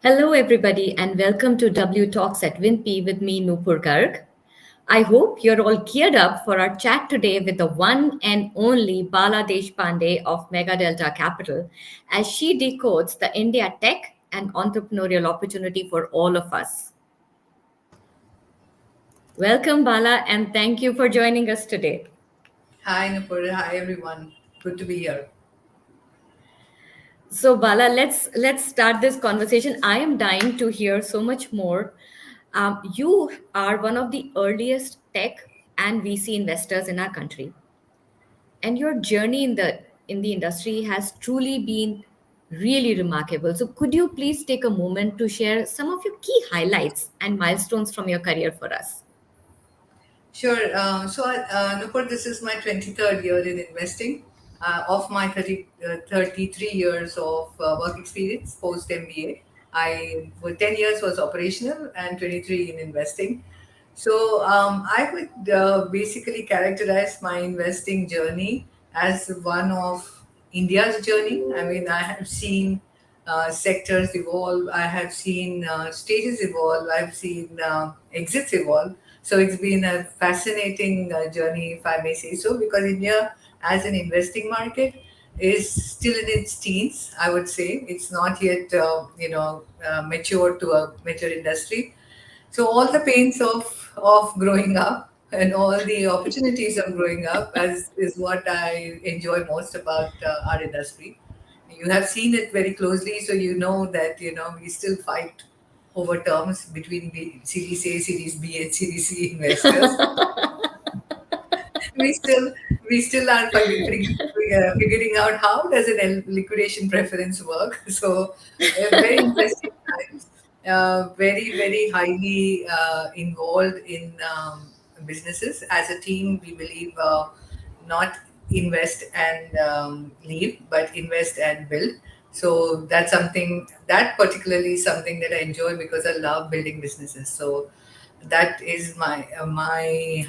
Hello, everybody, and welcome to W Talks at WinP with me, Nupur Garg. I hope you're all geared up for our chat today with the one and only Bala Deshpande of Mega Delta Capital as she decodes the India tech and entrepreneurial opportunity for all of us. Welcome, Bala, and thank you for joining us today. Hi, Nupur. Hi, everyone. Good to be here. So, Bala, let's start this conversation. I am dying to hear so much more. You are one of the earliest tech and VC investors in our country, and your journey in the industry has truly been really remarkable. So, could you please take a moment to share some of your key highlights and milestones from your career for us? Sure. Nupur, this is my 23rd year in investing. Of my 33 years of work experience post MBA, for 10 years was operational and 23 in investing. I would basically characterize my investing journey as one of India's journey. I mean, I have seen sectors evolve, I have seen stages evolve, I've seen exits evolve. So it's been a fascinating journey, if I may say so, because India, as an investing market, is still in its teens. I would say it's not yet, mature to a mature industry. So all the pains of growing up and all the opportunities of growing up as is what I enjoy most about our industry. You have seen it very closely, so you know that we still fight over terms between the Series A, Series B, and Series C investors. we still we still are figuring out how does an liquidation preference work. So very interesting times, very highly involved in businesses. As a team, we believe not invest and leave, but invest and build. So that's something that particularly is something that I enjoy because I love building businesses. So that is my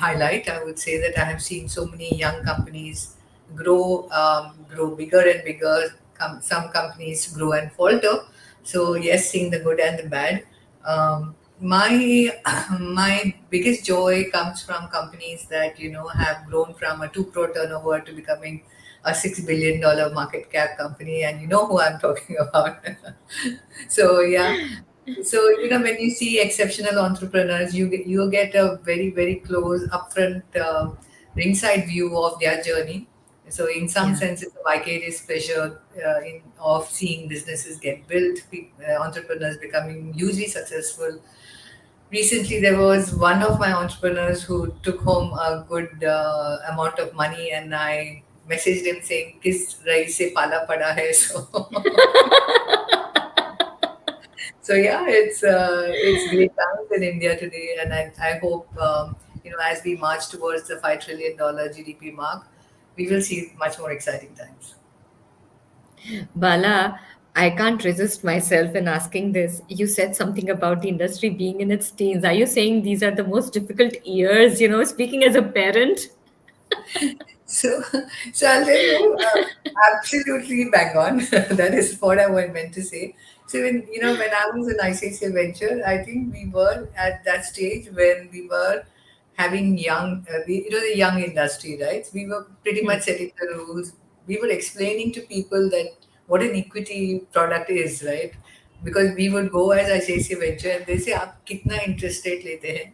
highlight. I would say that I have seen so many young companies grow bigger and bigger. Some companies grow and falter. So yes, seeing the good and the bad. My my biggest joy comes from companies that have grown from a 2 crore turnover to becoming a $6 billion market cap company, and you know who I'm talking about. So yeah, so when you see exceptional entrepreneurs, you get a very close, upfront, ringside view of their journey. So in some Yeah. sense, it's a vicarious pleasure of seeing businesses get built, entrepreneurs becoming hugely successful. Recently, there was one of my entrepreneurs who took home a good amount of money, and I messaged him saying, "Kis rahi se pala pada hai." So yeah, it's great times in India today, and I hope as we march towards the $5 trillion GDP mark, we will see much more exciting times. Bala, I can't resist myself in asking this. You said something about the industry being in its teens. Are you saying these are the most difficult years, speaking as a parent? So, so I'll tell you, absolutely bang on. That is what I meant to say. So when I was in ICICI Venture, I think we were at that stage when we were having the young industry, right? We were pretty much setting the rules. We were explaining to people that what an equity product is, right? Because we would go as ICICI Venture and they say, "आप कितना interest rate लेते हैं?"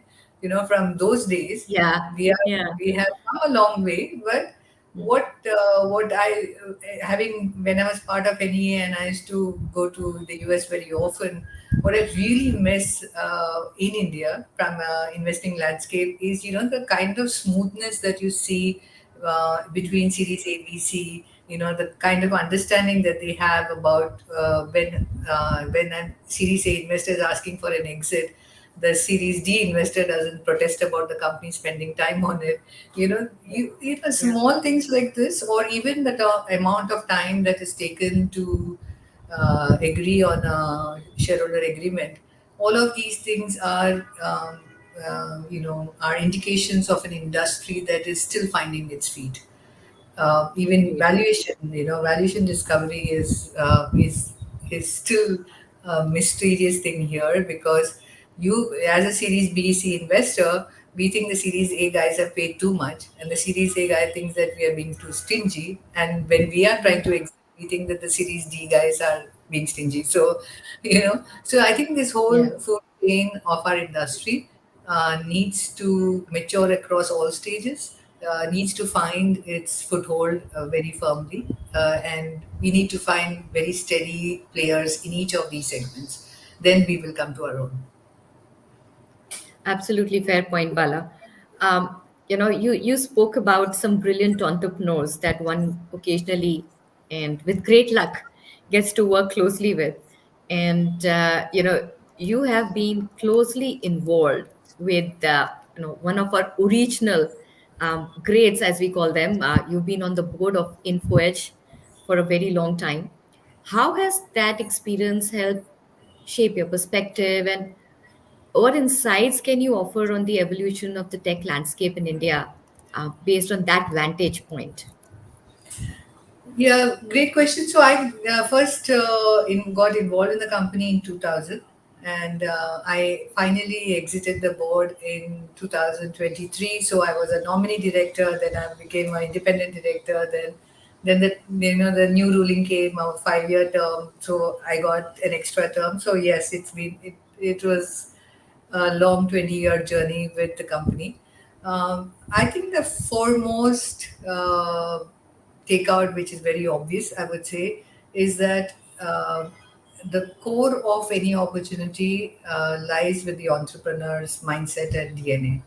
From those days, Yeah, we are yeah. we have come a long way. But what I having when I was part of NEA and I used to go to the US very often, what I really miss in India from investing landscape is the kind of smoothness that you see between Series A, B, C. The kind of understanding that they have about when a Series A investor is asking for an exit, the Series D investor doesn't protest about the company spending time on it. Yeah. Small things like this, or even the amount of time that is taken to agree on a shareholder agreement. All of these things are indications of an industry that is still finding its feet. Even Agreed. valuation discovery is still mysterious thing here, because you, as a Series B C investor, we think the Series A guys have paid too much, and the Series A guy thinks that we are being too stingy. And when we are trying to exit, we think that the Series D guys are being stingy. So, so I think this whole Yeah. food chain of our industry needs to mature across all stages, needs to find its foothold very firmly, and we need to find very steady players in each of these segments. Then we will come to our own. Absolutely fair point, Bala. You spoke about some brilliant entrepreneurs that one occasionally and with great luck gets to work closely with. And, you have been closely involved with, one of our original greats, as we call them. You've been on the board of InfoEdge for a very long time. How has that experience helped shape your perspective, and what insights can you offer on the evolution of the tech landscape in India based on that vantage point? Yeah, great question. So I first got involved in the company in 2000, and I finally exited the board in 2023. So I was a nominee director, then I became an independent director, then the new ruling came, a 5 year term. So I got an extra term. So yes, it was a long 20-year journey with the company. I think the foremost takeout, which is very obvious, I would say, is that the core of any opportunity lies with the entrepreneur's mindset and DNA.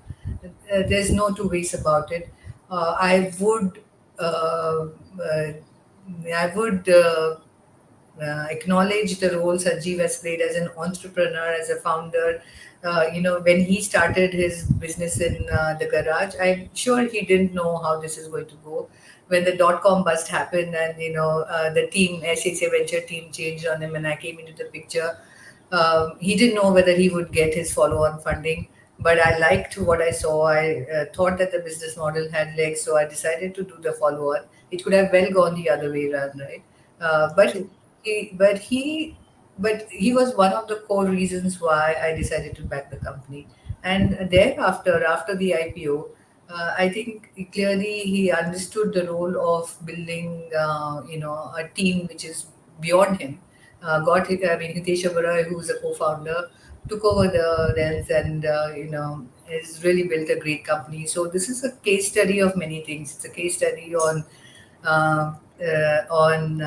There's no two ways about it. Uh, uh, I would acknowledge the role Sanjeev has played as an entrepreneur, as a founder. When he started his business in the garage, I'm sure he didn't know how this is going to go. When the dot-com bust happened, and the team, SHA Venture team, changed on him, and I came into the picture, he didn't know whether he would get his follow-on funding. But I liked what I saw. I thought that the business model had legs, so I decided to do the follow-on. It could have well gone the other way around, right? Uh, but True. he, but he, but he was one of the core reasons why I decided to back the company. And thereafter, after the IPO, I think clearly he understood the role of building, a team which is beyond him. Hitesh Oberoi, who's a co-founder, took over the reins, and has really built a great company. So this is a case study of many things. It's a case study uh, on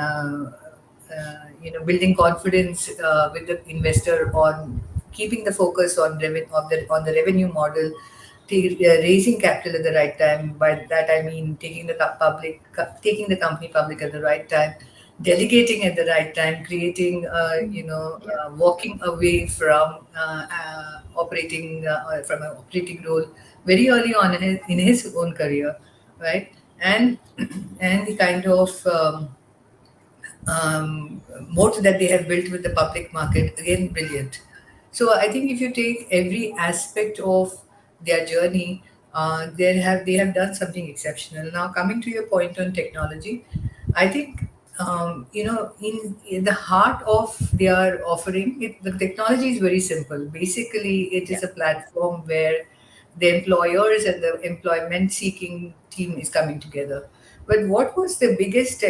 building confidence with the investor, on keeping the focus on on the revenue model, raising capital at the right time. By that I mean taking the company public at the right time, delegating at the right time, creating Yeah. walking away from operating from an operating role very early on in his own career, right? And and the kind of moat that they have built with the public market, again brilliant. So I think if you take every aspect of their journey, they have done something exceptional. Now, coming to your point on technology, I think in the heart of their offering, the technology is very simple. Basically, it Yeah. is a platform where the employers and the employment seeking team is coming together. But what was the biggest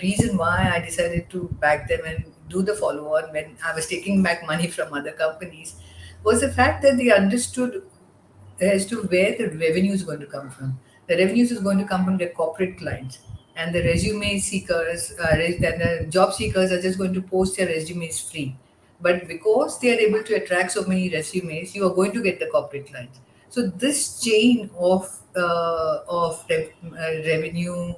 reason why I decided to back them and do the follow on when I was taking back money from other companies was the fact that they understood as to where the revenue is going to come from. The revenues is going to come from their corporate clients, and the resume seekers and the job seekers are just going to post their resumes free. But because they are able to attract so many resumes, you are going to get the corporate clients. So this chain of revenue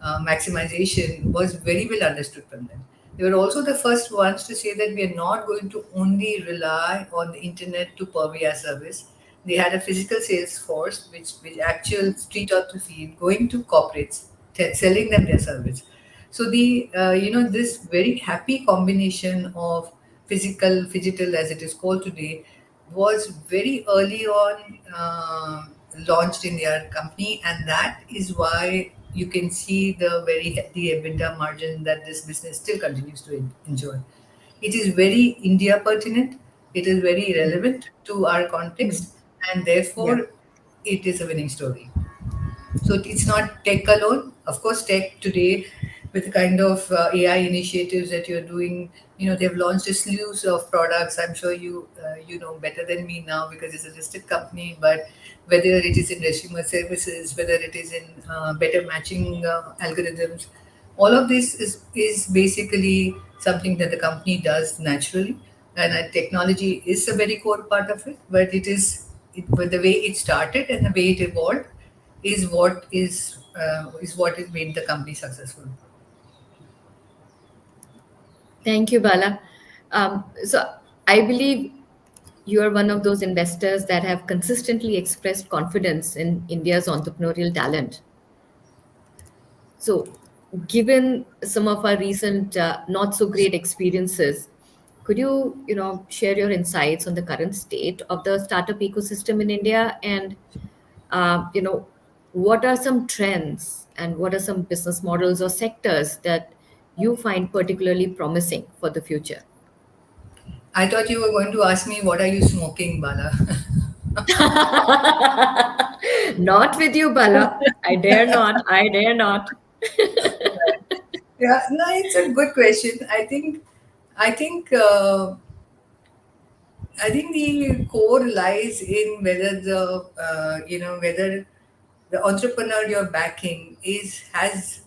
maximization was very well understood from them. They were also the first ones to say that we are not going to only rely on the internet to purvey our service. They had a physical sales force, which actual street out to field, going to corporates, selling them their service. So this very happy combination of physical, digital as it is called today, was very early on launched in their company, and that is why you can see the very healthy EBITDA margin that this business still continues to enjoy. It is very India pertinent, it is very Mm. relevant to our Mm. context, and Yeah. therefore it is a winning story. So it's not tech alone. Of course, tech today, with the kind of AI initiatives that you're doing, they've launched a slew of products. I'm sure you know better than me now because it's a listed company. But whether it is in resume services, whether it is in better matching algorithms, all of this is basically something that the company does naturally, and technology is a very core part of it. But the way it started and the way it evolved is what has made the company successful. Thank you, Bala. So I believe you are one of those investors that have consistently expressed confidence in India's entrepreneurial talent. So, given some of our recent not so great experiences, could you share your insights on the current state of the startup ecosystem in India, and what are some trends and what are some business models or sectors that you find particularly promising for the future? I thought you were going to ask me, what are you smoking, Bala? Not with you, Bala. I dare not. I dare not. Yeah, no, it's a good question. I think, uh, I think the core lies in whether the entrepreneur you're backing has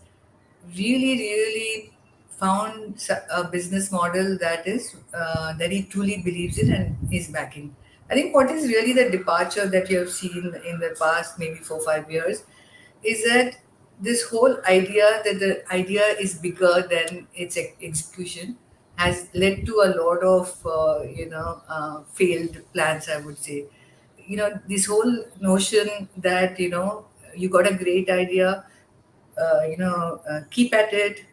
really found a business model that he truly believes in and is backing. I think what is really the departure that you have seen in the past maybe 4 5 years is that this whole idea that the idea is bigger than its execution has led to a lot of failed plans, I would say. This whole notion that you got a great idea, keep at it,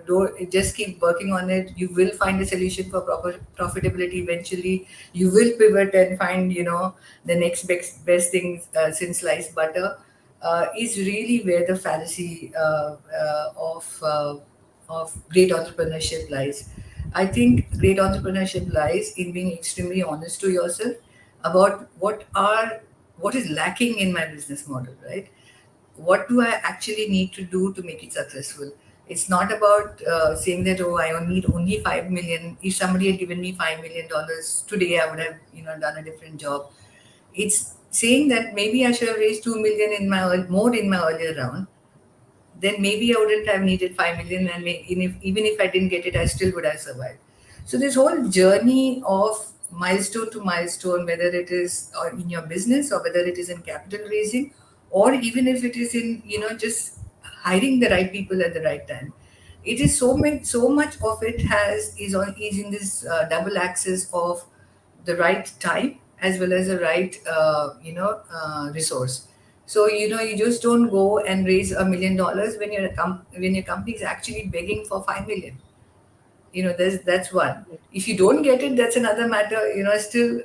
don't just keep working on it, you will find a solution for proper profitability eventually, you will pivot and find the next best thing since sliced butter, is really where the fallacy of great entrepreneurship lies. I think great entrepreneurship lies in being extremely honest to yourself about what is lacking in my business model, right? What do I actually need to do to make it successful? It's not about saying that, oh, I need only 5 million. If somebody had given me $5 million today, I would have done a different job. It's saying that maybe I should have raised 2 million more in my earlier round, then maybe I wouldn't have needed 5 million, and even if I didn't get it, I still would have survived. So this whole journey of milestone to milestone, whether it is in your business or whether it is in capital raising, or even if it is in just hiring the right people at the right time, it is so much of it is in this double axis of the right time as well as the right resource. So you just don't go and raise $1 million when your company is actually begging for 5 million. That's one. If you don't get it, that's another matter. Still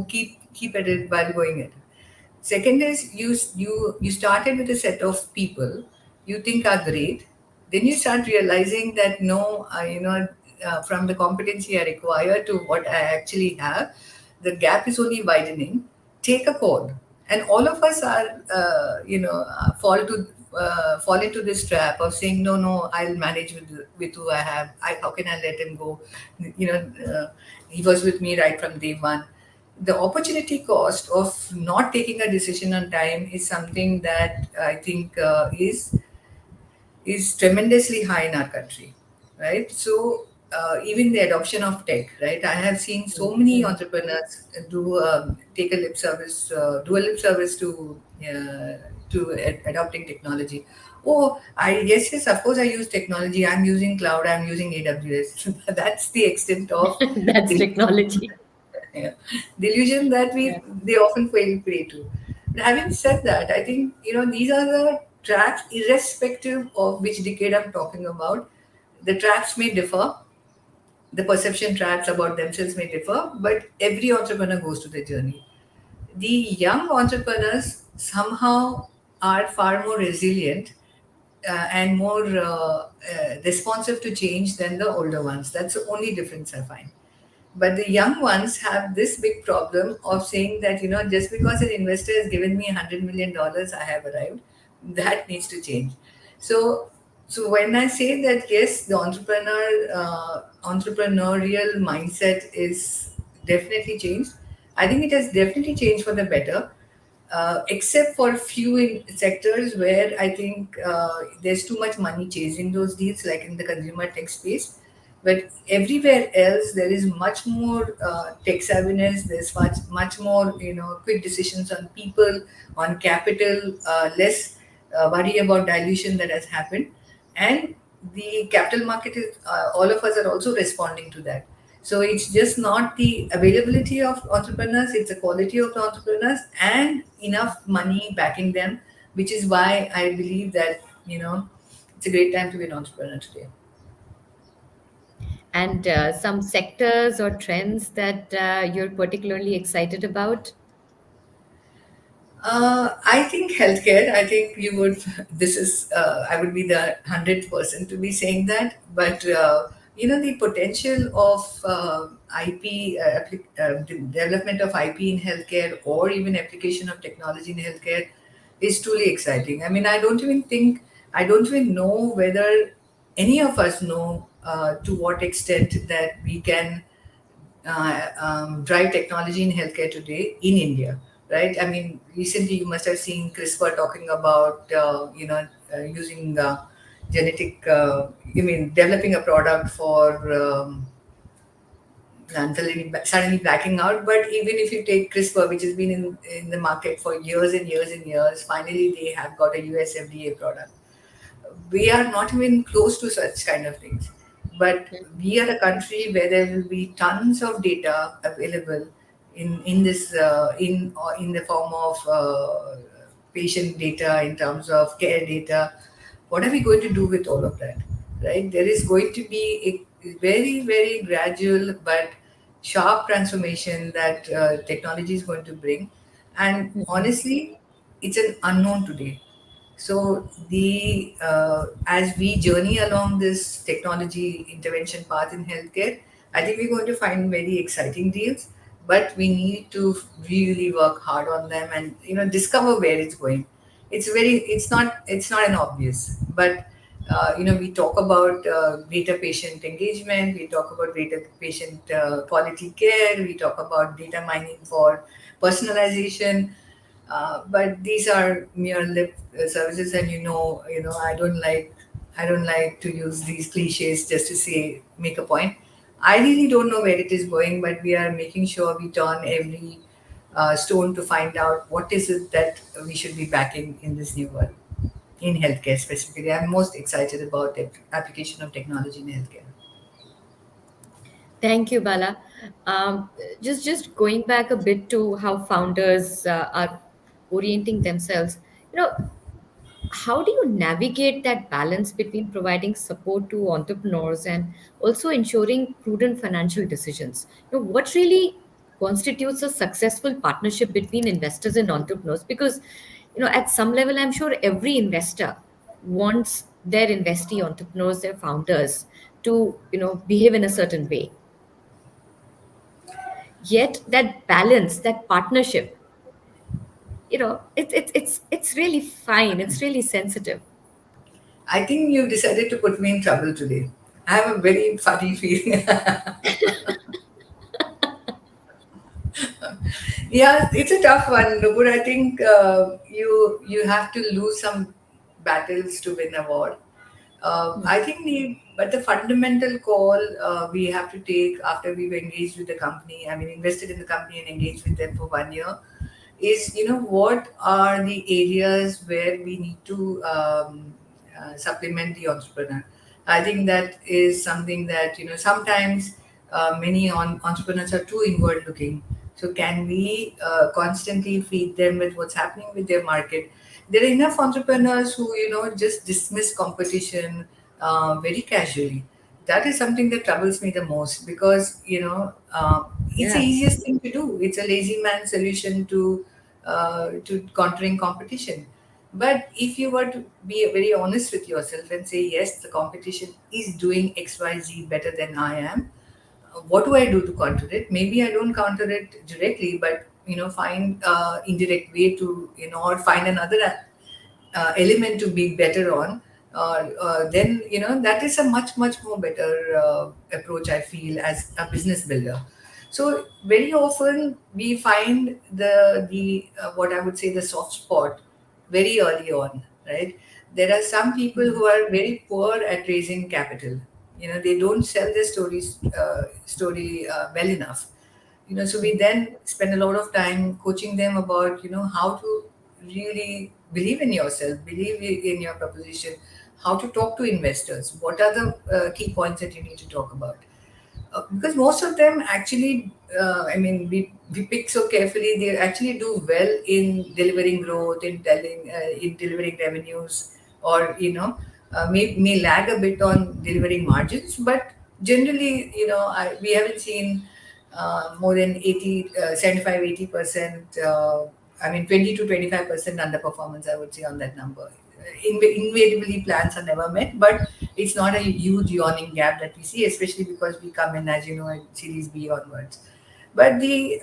keep at it while going at it. Second is you started with a set of people you think are great. Then you start realizing that no, from the competency I require to what I actually have, the gap is only widening. Take a call, and all of us are fall into this trap of saying no, I'll manage with who I have. How can I let him go? You know, he was with me right from day one. The opportunity cost of not taking a decision on time is something that I think is tremendously high in our country, right? So even the adoption of tech, right? I have seen so many Mhm. entrepreneurs take a lip service, do a lip service to adopting technology. Oh, yes, of course I use technology. I'm using cloud. I'm using AWS. That's the extent of That's the technology. yeah, delusion that Yeah. they often fail prey to. But having said that, I think these are the traps, irrespective of which decade I'm talking about. The traps may differ, the perception traps about themselves may differ, but every entrepreneur goes to the journey. The young entrepreneurs somehow are far more resilient and more responsive to change than the older ones. That's the only difference I find. But the young ones have this big problem of saying that, just because an investor has given me $100 million, I have arrived. That needs to change. So, so when I say that, yes, the entrepreneurial mindset is definitely changed. I think it has definitely changed for the better, except for a few sectors where I think there's too much money chasing those deals, like in the consumer tech space. But everywhere else, there is much more tech savviness. There's much more, quick decisions on people, on capital, less worry about dilution that has happened, and the capital market is. All of us are also responding to that. So it's just not the availability of entrepreneurs, it's the quality of the entrepreneurs and enough money backing them, which is why I believe that, it's a great time to be an entrepreneur today. And some sectors or trends that you're particularly excited about? I think healthcare. I think you would. This is. I would be the 100th person to be saying that. But the potential of IP development of IP in healthcare, or even application of technology in healthcare, is truly exciting. I mean, I don't even know whether any of us know to what extent that we can drive technology in healthcare today in India, right? I mean, recently you must have seen CRISPR talking about, using genetic, developing a product for, I'm suddenly blacking out. But even if you take CRISPR, which has been in the market for years and years and years, finally they have got a US FDA product. We are not even close to such kind of things. But we are a country where there will be tons of data available in this in the form of patient data, in terms of care data. What are we going to do with all of that, right? There is going to be a very, very gradual but sharp transformation that technology is going to bring. And Mhm. honestly, it's an unknown today. So the as we journey along this technology intervention path in healthcare, I think we're going to find very exciting deals, but we need to really work hard on them and discover where it's going. It's not an obvious, but we talk about greater patient engagement, we talk about greater patient quality care, we talk about data mining for personalization, but these are mere lip services, and I don't like to use these cliches just to say make a point. I really don't know where it is going, but we are making sure we turn every stone to find out what is it that we should be backing in this new world, in healthcare specifically. I'm most excited about the application of technology in healthcare. Thank you, Bala. Um, just going back a bit to how founders are orienting themselves. You know, how do you navigate that balance between providing support to entrepreneurs and also ensuring prudent financial decisions? What really constitutes a successful partnership between investors and entrepreneurs? Because, at some level, I'm sure every investor wants their investee entrepreneurs, their founders, to, behave in a certain way. Yet that balance, that partnership, it's really fine. It's really sensitive. I think you decided to put me in trouble today. I have a very funny feeling. Yeah, it's a tough one, Nupur. I think you have to lose some battles to win a war. I think but the fundamental call we have to take after we've engaged with the company, I mean, invested in the company and engaged with them for 1 year, is what are the areas where we need to supplement the entrepreneur. I think that is something that sometimes many entrepreneurs are too inward looking. So can we constantly feed them with what's happening with their market? There are enough entrepreneurs who just dismiss competition very casually. That is something that troubles me the most, because it's the Yeah. easiest thing to do. It's a lazy man solution to countering competition. But if you were to be very honest with yourself and say, yes, the competition is doing XYZ better than I am, what do I do to counter it? Maybe I don't counter it directly, but find indirect way to or find another element to be better on. Then that is a much more better approach, I feel, as a business builder. So very often we find the what I would say the soft spot very early on, right? There are some people who are very poor at raising capital. They don't sell their story well enough. So we then spend a lot of time coaching them about how to really believe in yourself, believe in your proposition, how to talk to investors, what are the key points that you need to talk about. Because most of them actually, we pick so carefully, they actually do well in delivering growth, in delivering revenues, or may lag a bit on delivering margins, but generally, we haven't seen more than 75, 80%. I mean, 20 to 25% underperformance, I would say, on that number. Invariably, plans are never met, but it's not a huge yawning gap that we see, especially because we come in, as you know, in Series B onwards. But the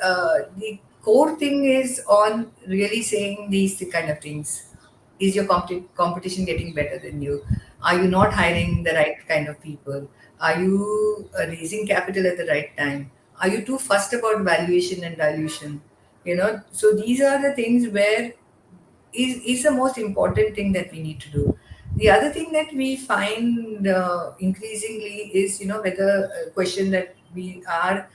core thing is on really saying these kind of things. Is your competition getting better than you? Are you not hiring the right kind of people? Are you raising capital at the right time? Are you too fussed about valuation and dilution? So these are the things where is the most important thing that we need to do. The other thing that we find increasingly is, whether a question that we are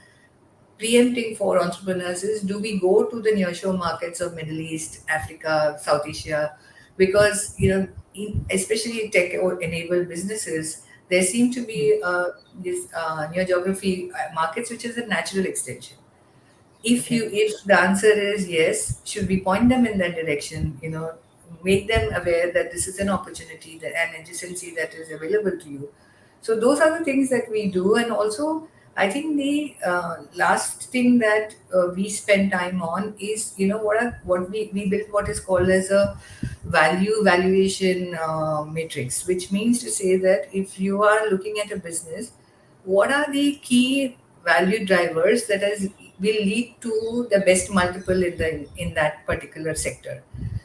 preempting for entrepreneurs is, do we go to the nearshore markets of Middle East, Africa, South Asia? Because, especially tech or enabled businesses, there seem to be this near geography markets, which is a natural extension. Okay. If the answer is yes, should we point them in that direction, make them aware that this is an opportunity, that an adjacency that is available to you. So those are the things that we do. And also, I think the last thing that we spend time on is, what we built, what is called as a value valuation matrix, which means to say that if you are looking at a business, what are the key value drivers that will lead to the best multiple in that particular sector.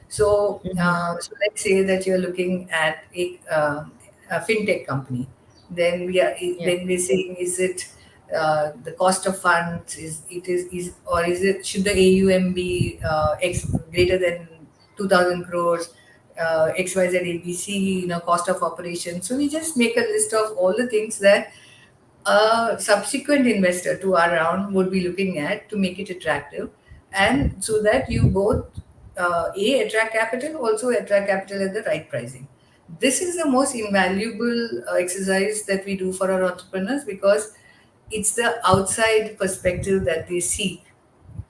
So, Hmm. let's say that you're looking at a fintech company. Yeah. Then we're saying, is it the cost of funds, is or is it, should the AUM be X greater than 2,000 crores, XYZ ABC, cost of operation. So we just make a list of all the things that a subsequent investor to our round would be looking at to make it attractive, and so that you both attract capital, also attract capital at the right pricing. This is the most invaluable exercise that we do for our entrepreneurs, because it's the outside perspective that they seek,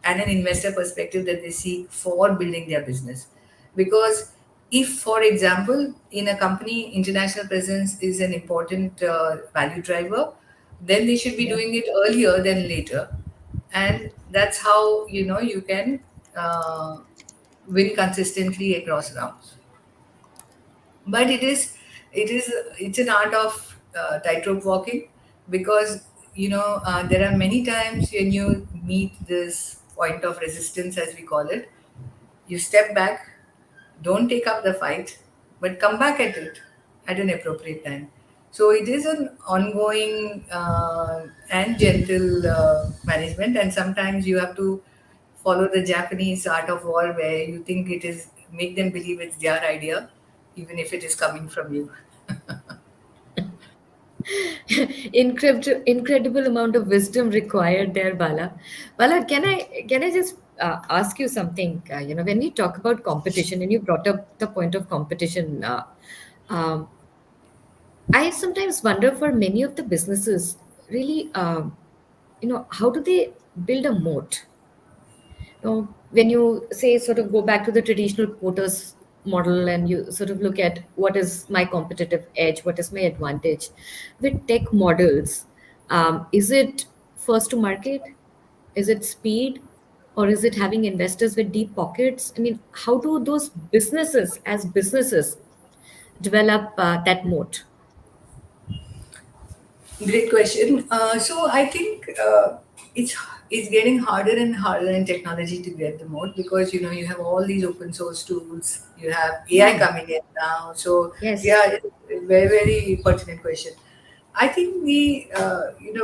and an investor perspective that they seek for building their business. Because if, for example, in a company, international presence is an important value driver, then they should be Yeah. doing it earlier than later. And that's how you can uh, win consistently across rounds. But it's an art of tightrope walking, because there are many times when you meet this point of resistance, as we call it. You step back, don't take up the fight, but come back at it at an appropriate time. So it is an ongoing and gentle management, and sometimes you have to follow the Japanese art of war, where you think it is, make them believe it's their idea, even if it is coming from you. Incredible amount of wisdom required there, Bala. Bala, can I just ask you something? When we talk about competition, and you brought up the point of competition, um, I sometimes wonder for many of the businesses, really, how do they build a moat? When you say sort of go back to the traditional quotas model and you sort of look at what is my competitive edge, what is my advantage with tech models, is it first to market? Is it speed? Or is it having investors with deep pockets? I mean, how do those businesses, as businesses, develop that moat? Great question. So I think it's getting harder and harder in technology to get the mode, because you have all these open source tools. You have AI Hmm. coming in now. So Yes. yeah, it's a very very pertinent question. I think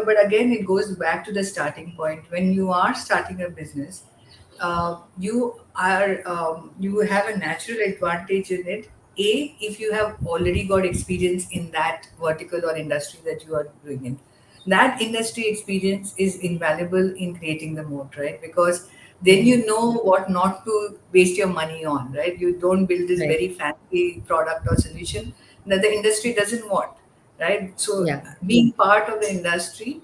but again, it goes back to the starting point. When you are starting a business, you have a natural advantage in it. If you have already got experience in that vertical or industry that you are doing in, that industry experience is invaluable in creating the moat, right? Because then Hmm. you know what not to waste your money on, right? You don't build this Right. very fancy product or solution that the industry doesn't want, right? So Yeah. being part of the industry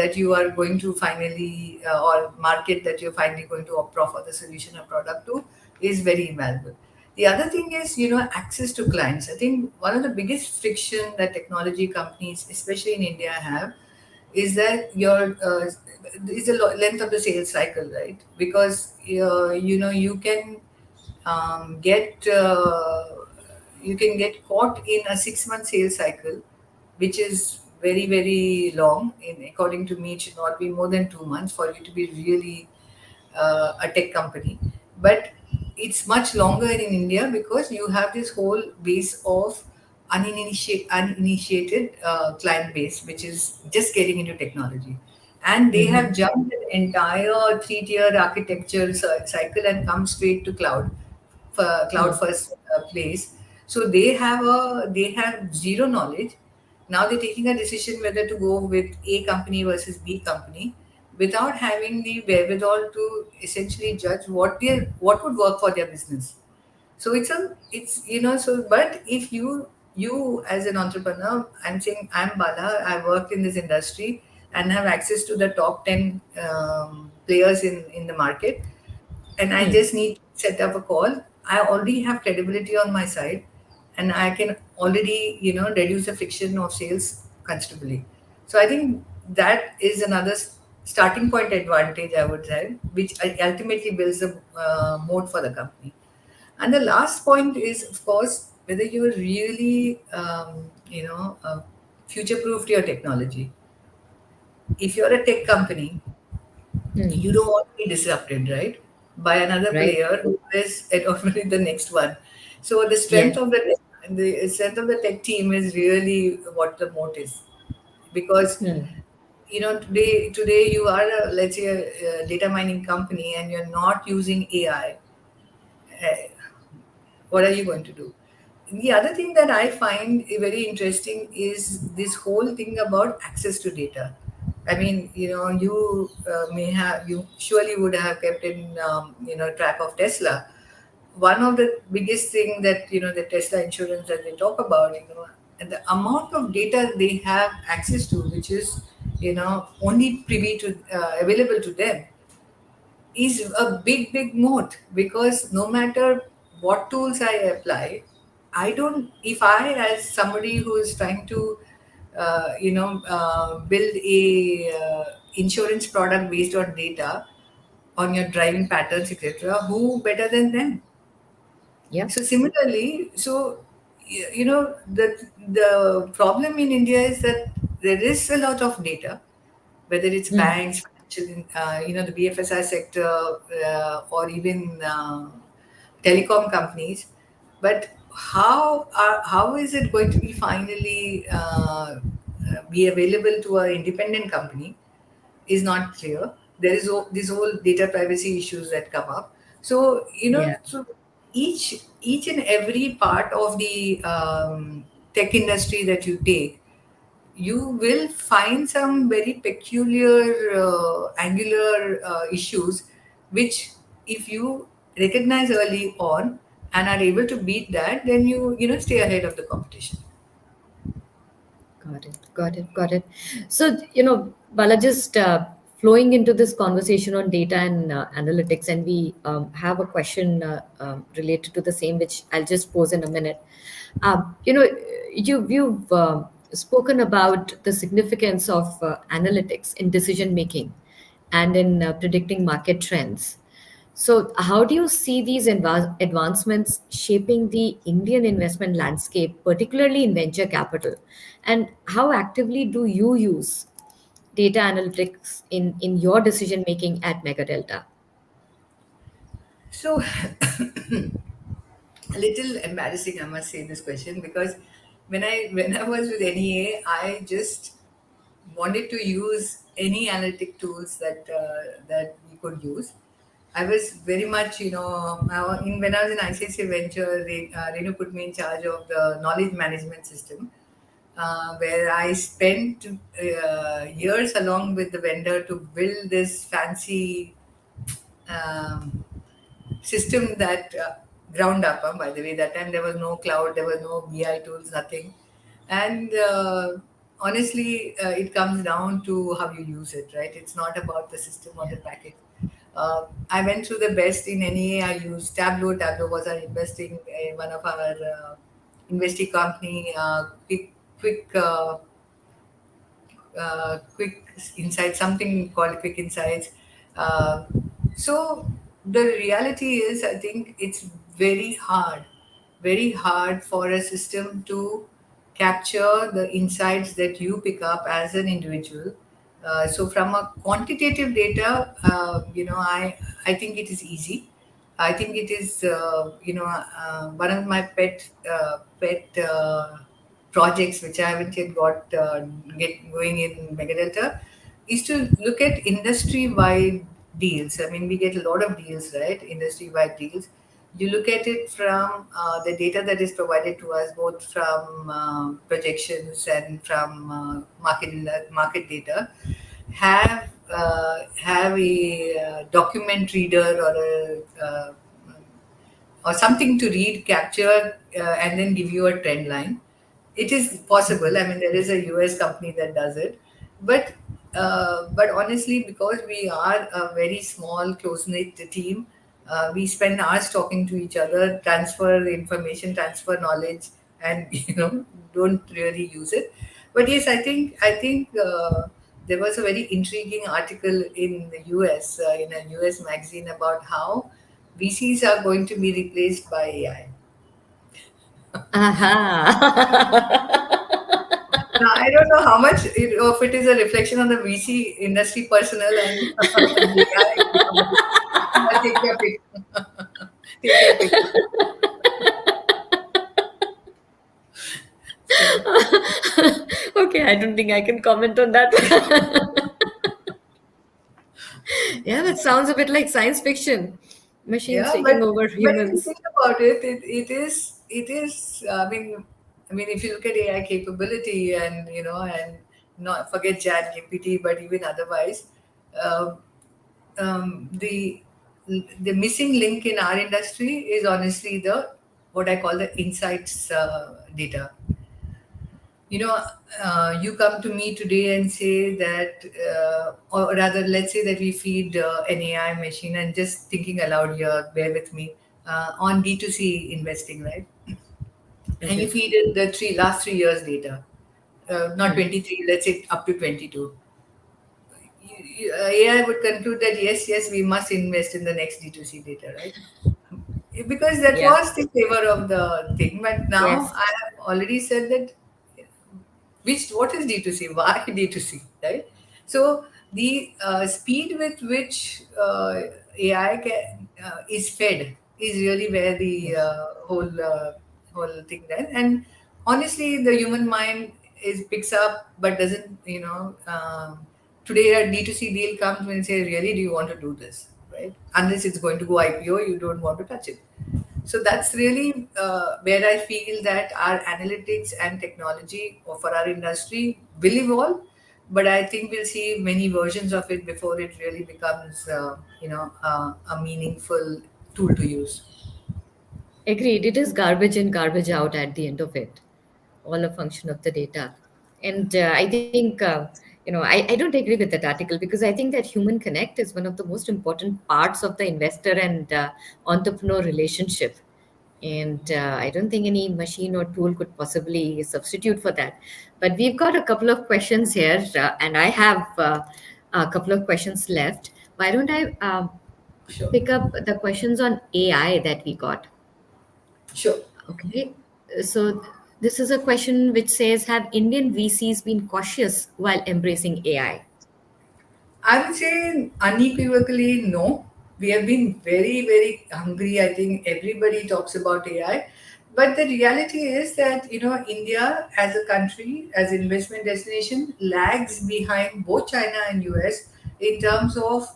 that you are going to finally or market that you're finally going to offer the solution or product to is very invaluable. The other thing is, access to clients. I think one of the biggest friction that technology companies, especially in India, have is that your is the length of the sales cycle, right? Because you can get you can get caught in a 6 month sales cycle, which is very very long. In according to me, it should not be more than 2 months for you to be really a tech company. But it's much longer in India because you have this whole base of uninitiated client base, which is just getting into technology. And they Hmm. have jumped an entire three-tier architecture cycle and come straight to cloud Hmm. first place. So they have zero knowledge. Now they're taking a decision whether to go with A company versus B company without having the wherewithal to essentially judge what would work for their business. So but if you as an entrepreneur, I'm saying I'm Bala, I worked in this industry and have access to the top 10 players in the market, and I Hmm. just need to set up a call. I already have credibility on my side, and I can already, reduce the friction of sales considerably. So I think that is another starting point advantage I would say, which ultimately builds a moat for the company. And the last point is, of course, whether you're really, future-proofed your technology. If you're a tech company, Hmm. you don't want to be disrupted, right, by another Right. player who is already the next one. So Yeah. the strength of the tech team is really what the moat is, because Hmm. today you are let's say a data mining company and you're not using AI. What are you going to do? The other thing that I find very interesting is this whole thing about access to data. I mean, you you surely would have kept in, track of Tesla. One of the biggest thing that, the Tesla insurance that they talk about, and the amount of data they have access to, which is, only privy to, available to them, is a big, big moat, because no matter what tools I apply, I don't, if I, as somebody who is trying to, build a insurance product based on data, on your driving patterns, etc., who better than them? Yeah. So similarly, the problem in India is that there is a lot of data, whether it's Hmm. banks, financial, the BFSI sector, or even telecom companies. But how is it going to be finally be available to an independent company is not clear. There is these whole data privacy issues that come up. So Yeah. so each and every part of the tech industry that you take, you will find some very peculiar angular issues, which if you recognize early on and are able to beat that, then stay ahead of the competition. Got it. Got it. Got it. So, Bala, just flowing into this conversation on data and analytics, and we have a question related to the same, which I'll just pose in a minute. You know, you've spoken about the significance of analytics in decision making, and in predicting market trends. So, how do you see these advancements shaping the Indian investment landscape, particularly in venture capital? And how actively do you use data analytics in your decision making at Mega Delta? So, a little embarrassing, I must say, this question, because when I was with NEA, I just wanted to use any analytic tools that we could use. I was very much, when I was in ICICI Venture, Renu put me in charge of the knowledge management system, where I spent years along with the vendor to build this fancy um, system that ground up. By the way, that time there was no cloud, there was no BI tools, nothing. And honestly, it comes down to how you use it, right? It's not about the system or the package. I went through the best in NEA. I used Tableau. Tableau was our investing, one of our investing company. Quick insights, something called quick insights. Uh, so the reality is, I think it's very hard for a system to capture the insights that you pick up as an individual. So from a quantitative data, I think it is easy. I think it is, one of my pet projects which I haven't yet got get going in Megadelta is to look at industry-wide deals. I mean, we get a lot of deals, right? Industry-wide deals. You look at it from the data that is provided to us, both from projections and from market data. Have a document reader or something to read, capture, and then give you a trend line. It is possible. I mean, there is a US company that does it, but but honestly, because we are a very small, close knit team, we spend hours talking to each other, transfer information, transfer knowledge, and don't really use it. But yes, I think. There was a very intriguing article in the US, in a US magazine, about how VCs are going to be replaced by AI. Aha. Now, I don't know how much of it is a reflection on the VC industry personnel and the AI companies. But take your pick. Take your pick. So, Okay, I don't think I can comment on that. Yeah, that sounds a bit like science fiction. Machines yeah, taking over but if you humans. think about it, it is. I mean, if you look at AI capability, and not forget Chat GPT, but even otherwise, uh, the missing link in our industry is honestly the what I call the insights data. You come to me today and say that, or rather, let's say that we feed an AI machine, and just thinking aloud here, bear with me, on D2C investing, right? And you Okay. feed it the last 3 years data, not Hmm. 23, let's say up to 22. AI would conclude that yes, yes, we must invest in the next D2C data, right? Because that Yeah. was the flavor of the thing. But now Yes. I have already said that, which what is D2C? Why D2C? Right? So the speed with which is fed is really where the Yes. whole thing does. And honestly, the human mind is picks up but doesn't. Today a D2C deal comes when you say, really, do you want to do this? Right? Unless it's going to go IPO, you don't want to touch it. So that's really where I feel that our analytics and technology for our industry will evolve, but I think we'll see many versions of it before it really becomes, a meaningful tool to use. Agreed. It is garbage in, garbage out at the end of it. All a function of the data. And I think, I don't agree with that article because I think that human connect is one of the most important parts of the investor and entrepreneur relationship. And I don't think any machine or tool could possibly substitute for that. But we've got a couple of questions here, and I have a couple of questions left. Why don't I Sure. pick up the questions on AI that we got? Sure. Okay. So this is a question which says, have Indian VCs been cautious while embracing AI? I would say unequivocally no. We have been very, very hungry. I think everybody talks about AI. But the reality is that, India as a country, as investment destination, lags behind both China and US in terms of,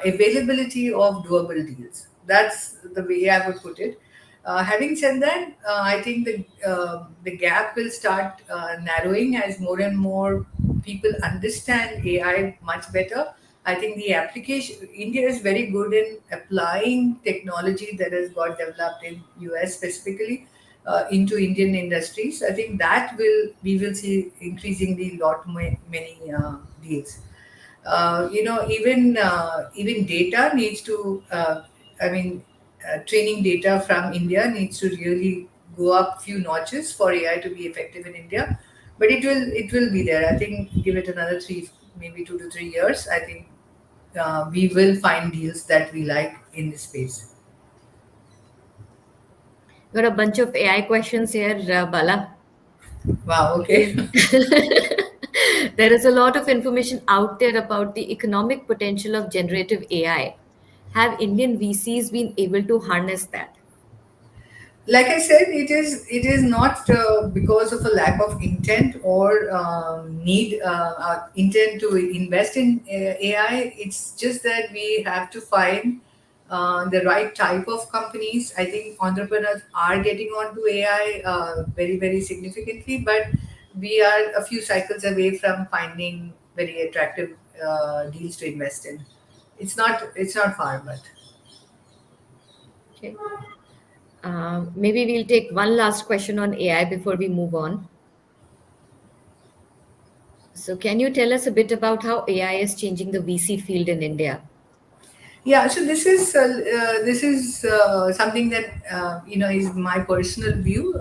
availability of doable deals. That's the way I would put it. Having said that, I think the gap will start narrowing as more and more people understand AI much better. I think the application India is very good in applying technology that has got developed in US specifically into Indian industries. I think that will we will see increasingly many deals. Even data needs to. I mean, Training data from India needs to really go up few notches for AI to be effective in India. But it will be there. I think give it another maybe 2 to 3 years. I think we will find deals that we like in this space. Got a bunch of AI questions here, Bala. Wow. Okay. Okay. There is a lot of information out there about the economic potential of generative AI. Have Indian VCs been able to harness that? Like I said, it is not because of a lack of intent or need intent to invest in AI. It's just that we have to find the right type of companies. I think entrepreneurs are getting onto AI very, very significantly, but we are a few cycles away from finding very attractive deals to invest in. It's not far, but Okay. Maybe we'll take one last question on AI before we move on. So, can you tell us a bit about how AI is changing the VC field in India? yeah, so this is something that is my personal view.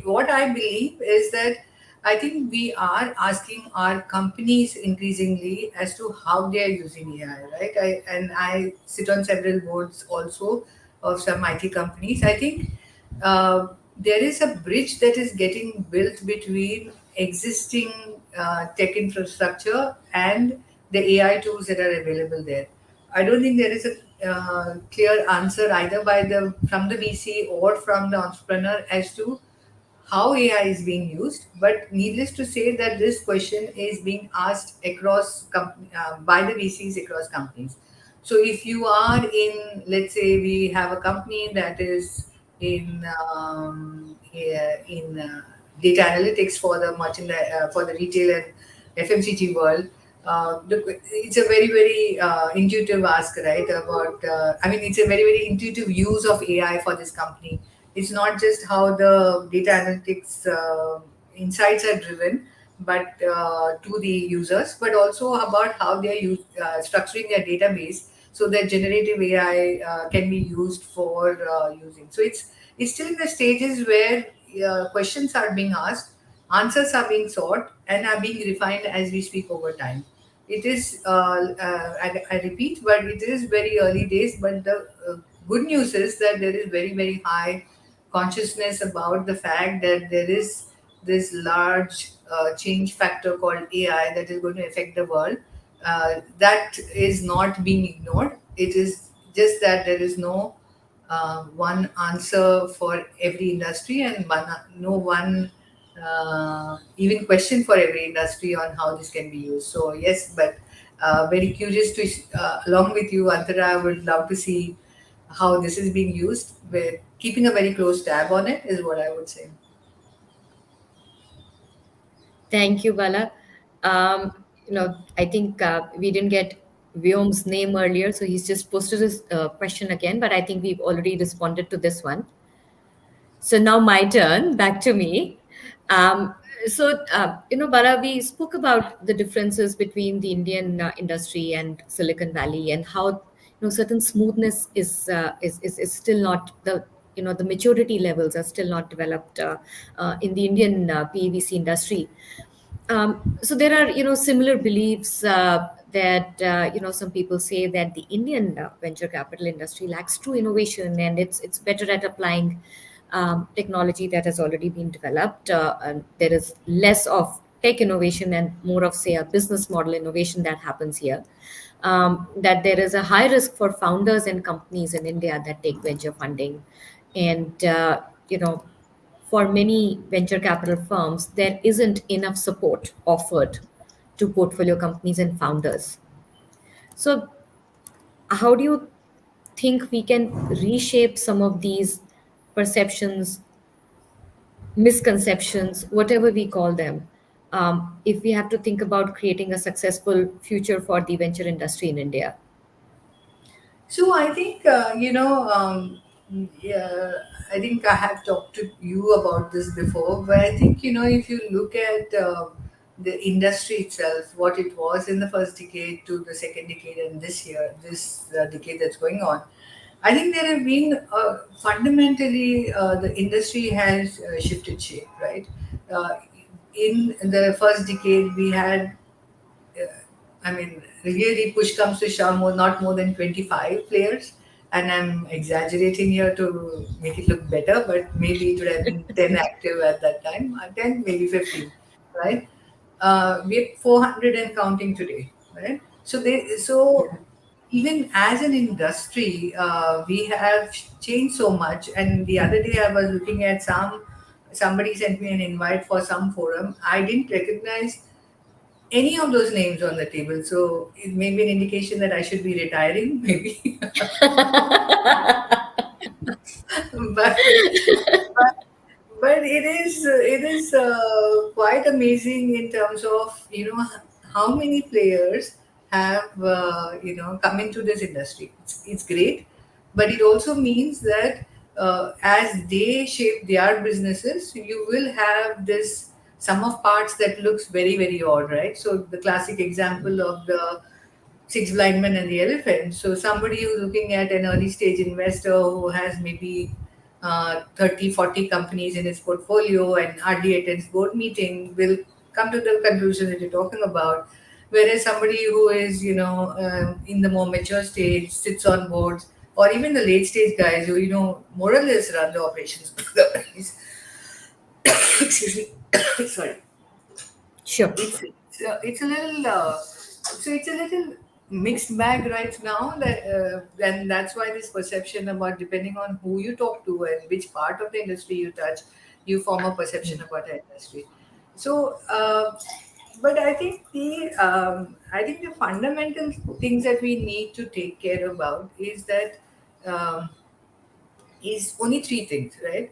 What I believe is that I think we are asking our companies increasingly as to how they are using AI, right? I sit on several boards also of some IT companies. I think there is a bridge that is getting built between existing tech infrastructure and the AI tools that are available there. I don't think there is a clear answer either by the from the VC or from the entrepreneur as to how AI is being used. But needless to say that this question is being asked by the VCs across companies. So if you are in, let's say, we have a company that is in data analytics for the for the retail and FMCG world. It's a very, very intuitive ask, right? It's a very, very intuitive use of AI for this company. It's not just how the data analytics insights are driven, but to the users, but also about how they are structuring their database so that generative AI can be used for using. So it's still in the stages where questions are being asked, answers are being sought, and are being refined as we speak over time. It is, I repeat, but it is very early days. But the good news is that there is very, very high consciousness about the fact that there is this large change factor called AI that is going to affect the world. That is not being ignored. It is just that there is no one answer for every industry and no one even question for every industry on how this can be used. So yes, but very curious to along with you, Antara, I would love to see how this is being used. We're keeping a very close tab on it, is what I would say. Thank you, Bala. I think we didn't get Vyom's name earlier, so he's just posted his question again, but I think we've already responded to this one. So now my turn, back to me. Bala, we spoke about the differences between the Indian industry and Silicon Valley, and how certain smoothness is still not the maturity levels are still not developed in the Indian PVC industry. So there are, similar beliefs that, some people say that the Indian venture capital industry lacks true innovation, and it's better at applying technology that has already been developed. And there is less of tech innovation and more of, say, a business model innovation that happens here. That there is a high risk for founders and companies in India that take venture funding, and for many venture capital firms, there isn't enough support offered to portfolio companies and founders. So, how do you think we can reshape some of these perceptions, misconceptions, whatever we call them, if we have to think about creating a successful future for the venture industry in India? So I think yeah, I think I have talked to you about this before, but I think if you look at the industry itself, what it was in the first decade to the second decade and this decade that's going on, I think there have been fundamentally the industry has shifted shape, right? Uh, in the first decade, we had I mean, really, push comes to shove, not more than 25 players. And I'm exaggerating here to make it look better, but maybe it would have been 10 active at that time, 10, maybe 15, right? We're 400 and counting today, right? So Yeah. even as an industry, we have changed so much. And the other day I was looking at somebody sent me an invite for some forum. I didn't recognize any of those names on the table. So it may be an indication that I should be retiring, maybe. but, but but it is quite amazing in terms of how many players have come into this industry. It's great, but it also means that as they shape their businesses, you will have this sum of parts that looks very very odd, right? So the classic example of the six blind men and the elephant. So somebody who's looking at an early stage investor who has maybe 30, 40 companies in his portfolio and hardly attends board meeting will come to the conclusion that you're talking about. Whereas somebody who is, in the more mature stage, sits on boards, or even the late stage guys who, more or less run the operations of the companies. Excuse me. Sorry, Sure. it's a little it's a little mixed bag right now, and that's why this perception about, depending on who you talk to and which part of the industry you touch, you form a perception about the industry. So but I think the fundamental things that we need to take care about is that um, is only three things, right?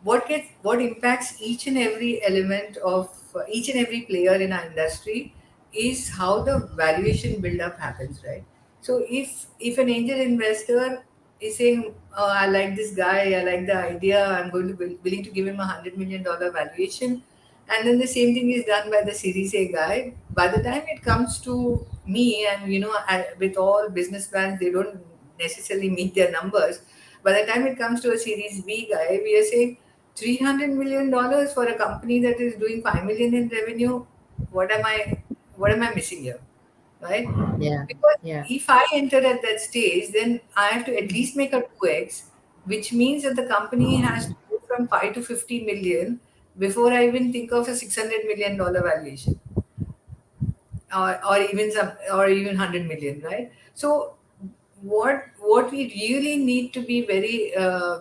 What impacts each and every element of each and every player in our industry is how the valuation build up happens, right? So if an angel investor is saying, oh, I like this guy, I like the idea, I'm going to be willing to give him $100 million valuation, and then the same thing is done by the series A guy, by the time it comes to me, and with all business plans, they don't necessarily meet their numbers. By the time it comes to a series B guy, we are saying $300 million for a company that is doing 5 million in revenue. What am I what am I missing here? Right? Yeah. Because Yeah. if I enter at that stage, then I have to at least make a 2x, which means that the company has to go from 5 to 50 million before I even think of a $600 million valuation, or even 100 million, right? So what we really need to be very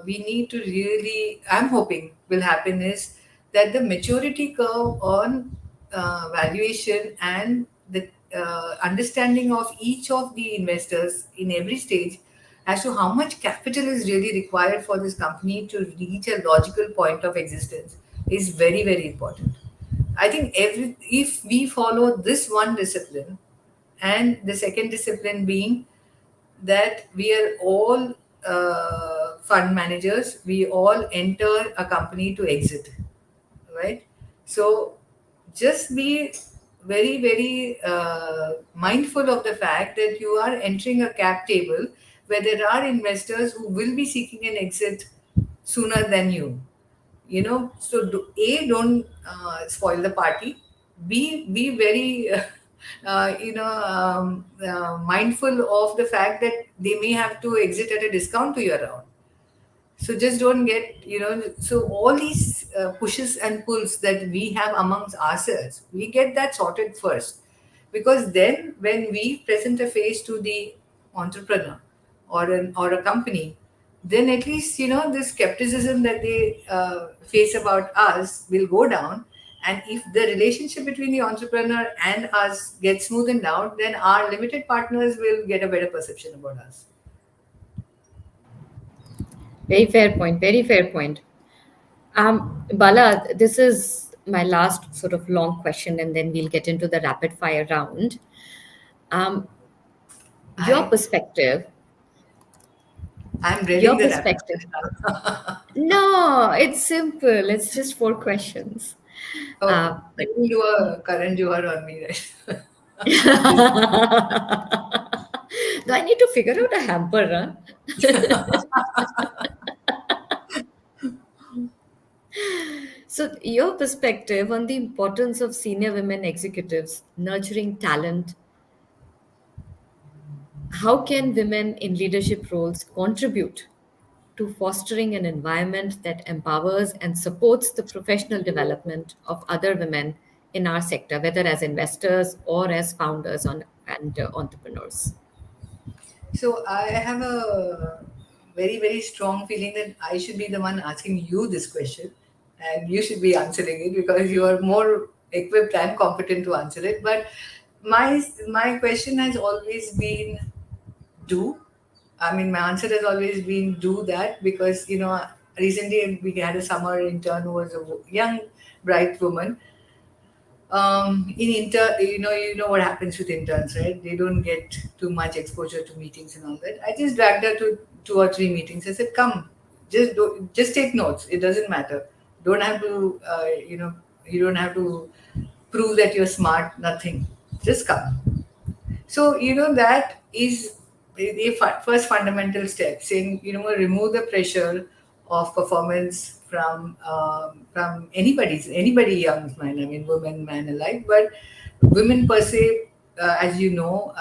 we need to really, I'm hoping will happen, is that the maturity curve on valuation and the understanding of each of the investors in every stage as to how much capital is really required for this company to reach a logical point of existence is very very important. I think if we follow this one discipline, and the second discipline being that we are all fund managers, we all enter a company to exit, right? So just be very, very mindful of the fact that you are entering a cap table where there are investors who will be seeking an exit sooner than you. So don't spoil the party. be very mindful of the fact that they may have to exit at a discount to your round. So just don't get, so all these pushes and pulls that we have amongst ourselves, we get that sorted first. Because then when we present a face to the entrepreneur or a company, then at least, the skepticism that they face about us will go down. And if the relationship between the entrepreneur and us gets smoothened out, then our limited partners will get a better perception about us. Very fair point. Very fair point. Bala, this is my last sort of long question, and then we'll get into the rapid fire round. Um, your I perspective, I'm your dreading the rapid perspective. fire. No, it's simple. It's just four questions. Okay, Uh, let me do a current Johar on me, right? Do This- I need to figure out a hamper, huh? So, your perspective on the importance of senior women executives nurturing talent, how can women in leadership roles contribute to fostering an environment that empowers and supports the professional development of other women in our sector, whether as investors or as founders and entrepreneurs? So I have a very, very strong feeling that I should be the one asking you this question, and you should be answering it because you are more equipped and competent to answer it. But my question has always been do. I mean, my answer has always been do that because, recently we had a summer intern who was a young, bright woman. In you know what happens with interns, right? They don't get too much exposure to meetings and all that. I just dragged her to two or three meetings. I said, come, just take notes, it doesn't matter. Don't have to you don't have to prove that you're smart, nothing, just come. So, that is the first fundamental step, saying, remove the pressure of performance from anybody young man, I mean, women, man alike, but women per se, as you know,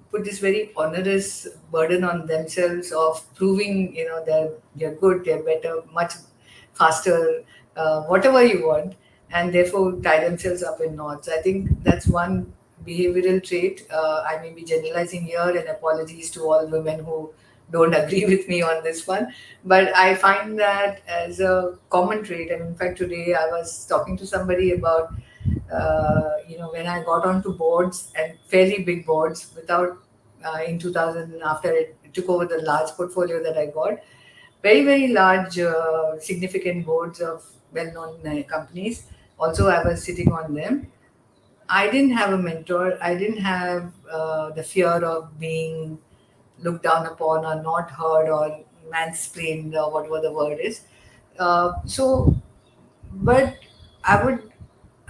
put this very onerous burden on themselves of proving, they're good, they're better, much faster, whatever you want, and therefore tie themselves up in knots. I think that's one behavioral trait. I may be generalizing here, and apologies to all women who don't agree with me on this one. But I find that as a common trait. And in fact, today I was talking to somebody about, when I got onto boards and fairly big boards without, in 2000, after it took over the large portfolio that I got, very, very large, significant boards of well known companies. Also, I was sitting on them. I didn't have a mentor. I didn't have the fear of being looked down upon or not heard or mansplained or whatever the word is. But I would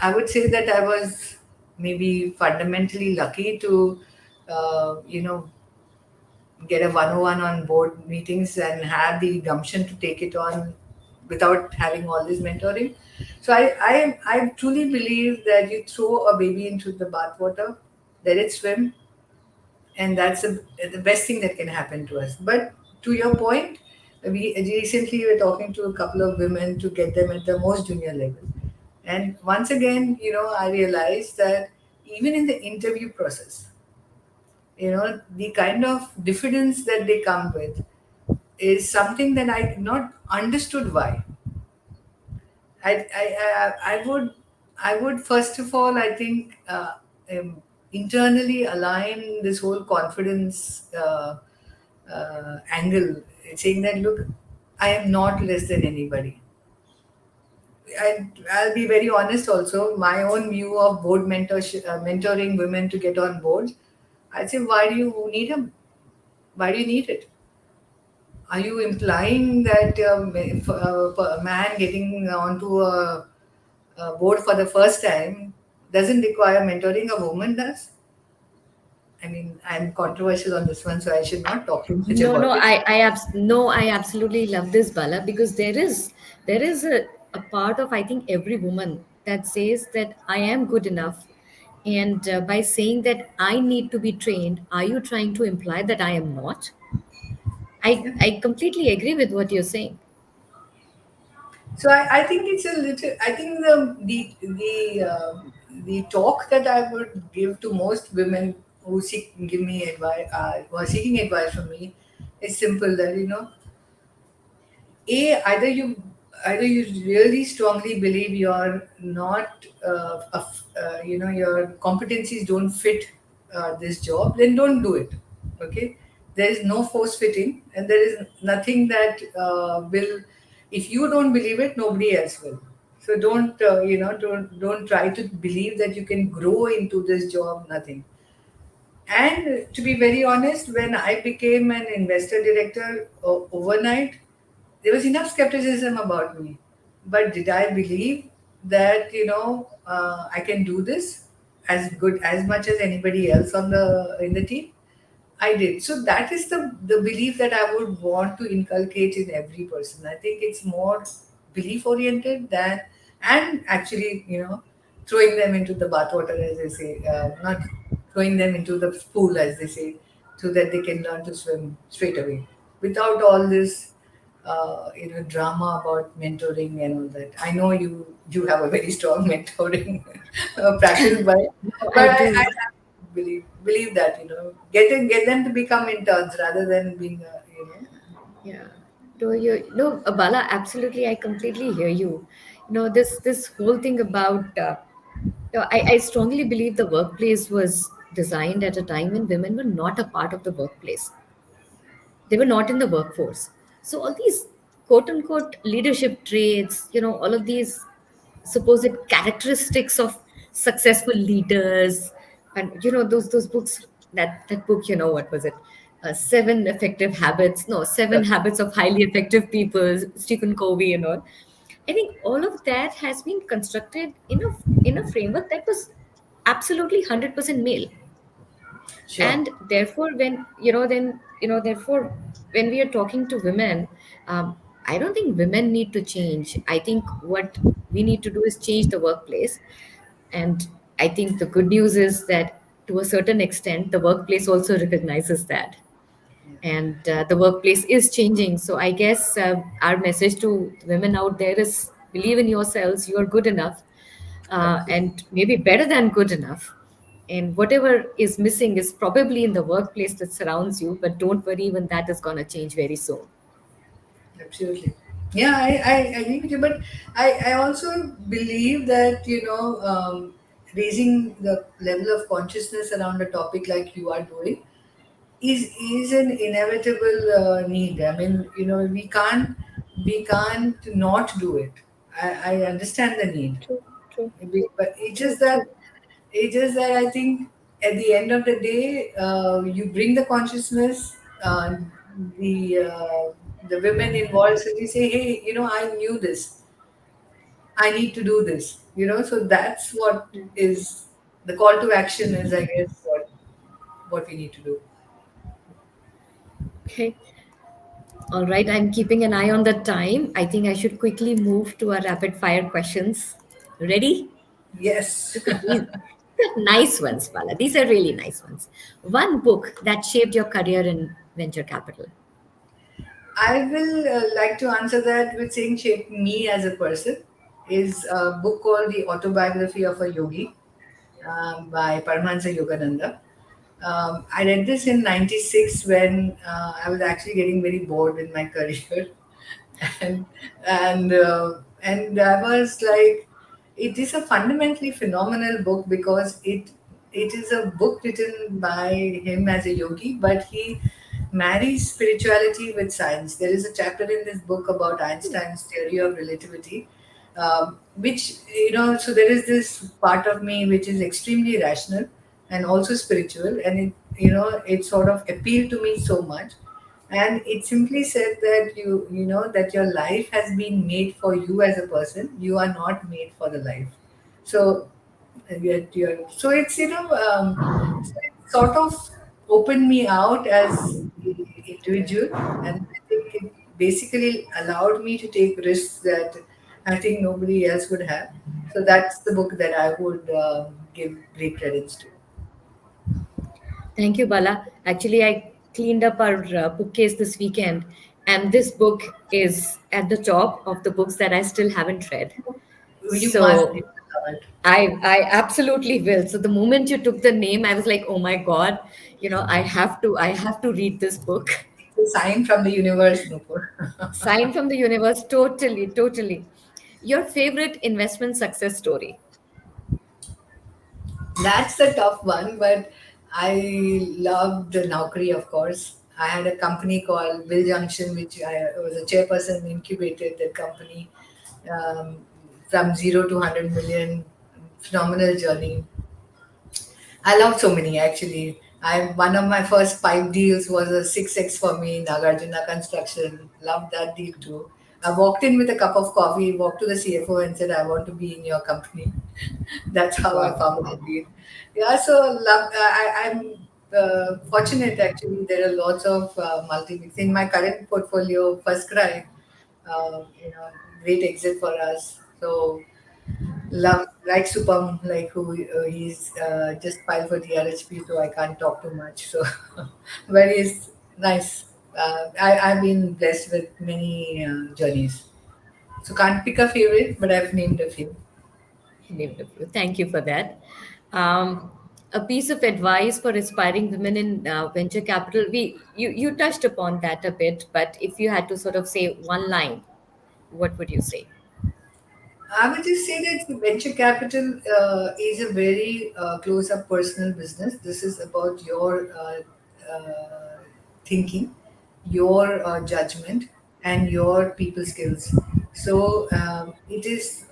I would say that I was maybe fundamentally lucky to get a 101 on board meetings and have the gumption to take it on without having all this mentoring. So I truly believe that you throw a baby into the bathwater, let it swim, and that's the best thing that can happen to us. But to your point, we recently were talking to a couple of women to get them at the most junior level. And once again, I realized that even in the interview process, the kind of diffidence that they come with is something that I not understood why. I would first of all, I think, internally align this whole confidence angle, saying that, look, I am not less than anybody. I'll be very honest also, my own view of board mentorship, mentoring women to get on boards, I say, why do you need them? Why do you need it? Are you implying that if a man getting onto a board for the first time doesn't require mentoring, a woman does? I mean, I'm controversial on this one, so I should not talk too much No, no, about it. no, I absolutely love this, Bala, because there is a part of, I think, every woman. that says that I am good enough. And by saying that I need to be trained, are you trying to imply that I am not? Yeah. I completely agree with what you're saying. So I think it's a little. I think the talk that I would give to most women who seek give me advice, who are seeking advice from me, is simple. That a either you really strongly believe you're not your competencies don't fit this job, then don't do it. Okay, there is no force fitting, and there is nothing that will. If you don't believe it, nobody else will. So don't try to believe that you can grow into this job. Nothing. And to be very honest, when I became an investor director overnight, there was enough skepticism about me. But did I believe that I can do this as much as anybody else on the in the team? I did. So that is the belief that I would want to inculcate in every person. I think it's more belief oriented than, and actually, throwing them into the bathwater, as they say, not throwing them into the pool, as they say, so that they can learn to swim straight away without all this, drama about mentoring and all that. I know you have a very strong mentoring practice, No, but I I do. believe that get them to become interns rather than being Yeah. Do you no, Bala, absolutely, I completely hear you. This whole thing about I strongly believe the workplace was designed at a time when women were not a part of the workplace. They were not in the workforce. So all these quote unquote leadership traits, all of these supposed characteristics of successful leaders, and those books, that book, what was it? Seven Effective Habits, no, Seven Habits of Highly Effective People, Stephen Covey and all. I think all of that has been constructed in a framework that was absolutely 100% male. sure. And therefore when you know then you know therefore when we are talking to women, I don't think women need to change. I think what we need to do is change the workplace. And I think the good news is that to a certain extent the workplace also recognizes that. Yeah, And the workplace is changing. So I guess our message to women out there is believe in yourselves. You are good enough, absolutely. and maybe better than good enough. And whatever is missing is probably in the workplace that surrounds you. But don't worry, even that is going to change very soon. Absolutely. Yeah, I agree with you. But I also believe that, raising the level of consciousness around a topic like you are doing is an inevitable need. I mean, we can't not do it. I understand the need. True, true, But true, true. it's just that I think at the end of the day, you bring the consciousness, the uh, the women involved, so they say, hey, I knew this, I need to do this, so that's what Yeah. is the call to action is, I guess, what we need to do. Okay. All right. I'm keeping an eye on the time. I think I should quickly move to our rapid fire questions. Ready? Yes. These are nice ones, Bala. These are really nice ones. One book that shaped your career in venture capital. I will like to answer that with saying shape me as a person is a book called The Autobiography of a Yogi by Paramahansa Yogananda. I read this in '96 when I was actually getting very bored in my career, and and I was like, it is a fundamentally phenomenal book because it is a book written by him as a yogi, but he marries spirituality with science. There is a chapter in this book about Einstein's theory of relativity, which so there is this part of me which is extremely rational and also spiritual, and it sort of appealed to me so much. And it simply said that that your life has been made for you as a person, you are not made for the life. So so it's so it sort of opened me out as an individual, and I think it basically allowed me to take risks that I think nobody else would have. So that's the book that I would give great credits to. Thank you, Bala. Actually, I cleaned up our bookcase this weekend, and this book is at the top of the books that I still haven't read. You must read So it. I absolutely will. So the moment you took the name, I was like, oh my God, I have to read this book. It's a sign from the universe, Nupur. Sign from the universe, totally, totally. Your favorite investment success story? That's a tough one, but I loved the Naukri, of course. I had a company called Bill Junction, which I was a chairperson, incubated that company um, from zero to 100 million. Phenomenal journey. I love so many actually. I one of my first pipe deals was a 6x for me, Nagarjuna Construction. Loved that deal too. I walked in with a cup of coffee, walked to the CFO and said, I want to be in your company. That's how I Wow. found that deal. Yeah, so I'm fortunate actually. There are lots of multi in my current portfolio. First Cry, you know, great exit for us. So love like Supam, like who he's just filed for the RHP, so I can't talk too much. So, but he's nice. I've been blessed with many journeys, so can't pick a favorite, but I've named a few. Named a few. Thank you for that. Um, a piece of advice for aspiring women in venture capital. You touched upon that a bit, but if you had to sort of say one line, what would you say? I would just say that venture capital is a very close-up personal business. This is about your thinking, your judgment, and your people skills. So it is.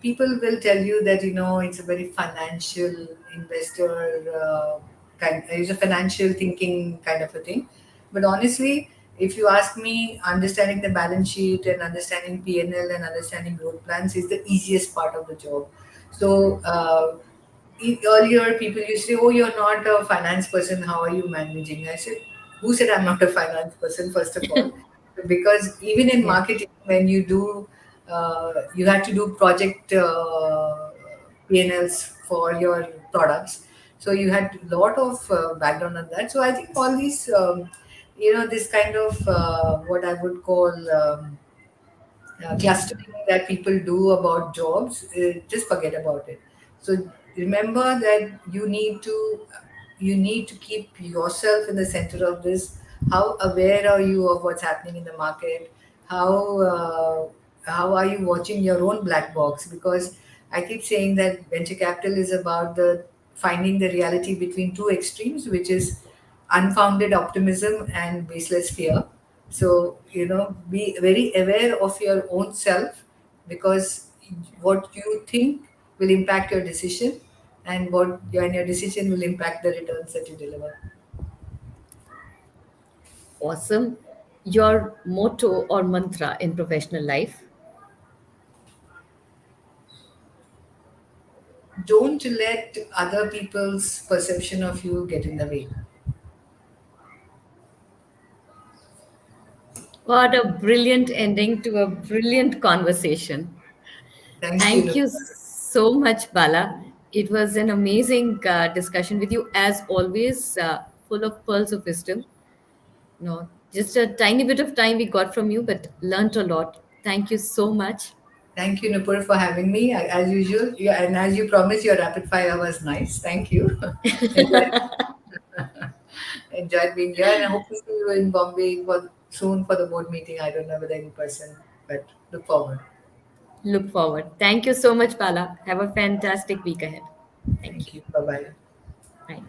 People will tell you that it's a very financial investor kind. It's a financial thinking kind of a thing, but honestly, if you ask me, understanding the balance sheet and understanding P&L and understanding growth plans is the easiest part of the job. So earlier people used to say, "Oh, you're not a finance person. How are you managing?" I said, "Who said I'm not a finance person?" First of all, because even in Yeah. marketing, when you had to do project P&Ls for your products. So you had a lot of background on that. So I think all these, this kind of what I would call. Clustering that people do about jobs, just forget about it. So remember that you need to keep yourself in the center of this. How aware are you of what's happening in the market? How are you watching your own black box? Because I keep saying that venture capital is about the finding the reality between two extremes, which is unfounded optimism and baseless fear. So, be very aware of your own self, because what you think will impact your decision, and your decision will impact the returns that you deliver. Awesome. Your motto or mantra in professional life? Don't let other people's perception of you get in the way. What a brilliant ending to a brilliant conversation. Thank you, Thank you Nupur. so much, Bala. It was an amazing discussion with you, as always, full of pearls of wisdom. No, just a tiny bit of time we got from you, but learnt a lot. Thank you so much. Thank you, Nupur, for having me. As usual, yeah, and as you promised, your rapid fire was nice. Thank you. Enjoyed, enjoyed being here, and I hope to see you in Bombay soon for the board meeting. I don't know whether in person, but look forward. Look forward. Thank you so much, Bala. Have a fantastic week ahead. Thank Thank you. you. Bye bye. Bye.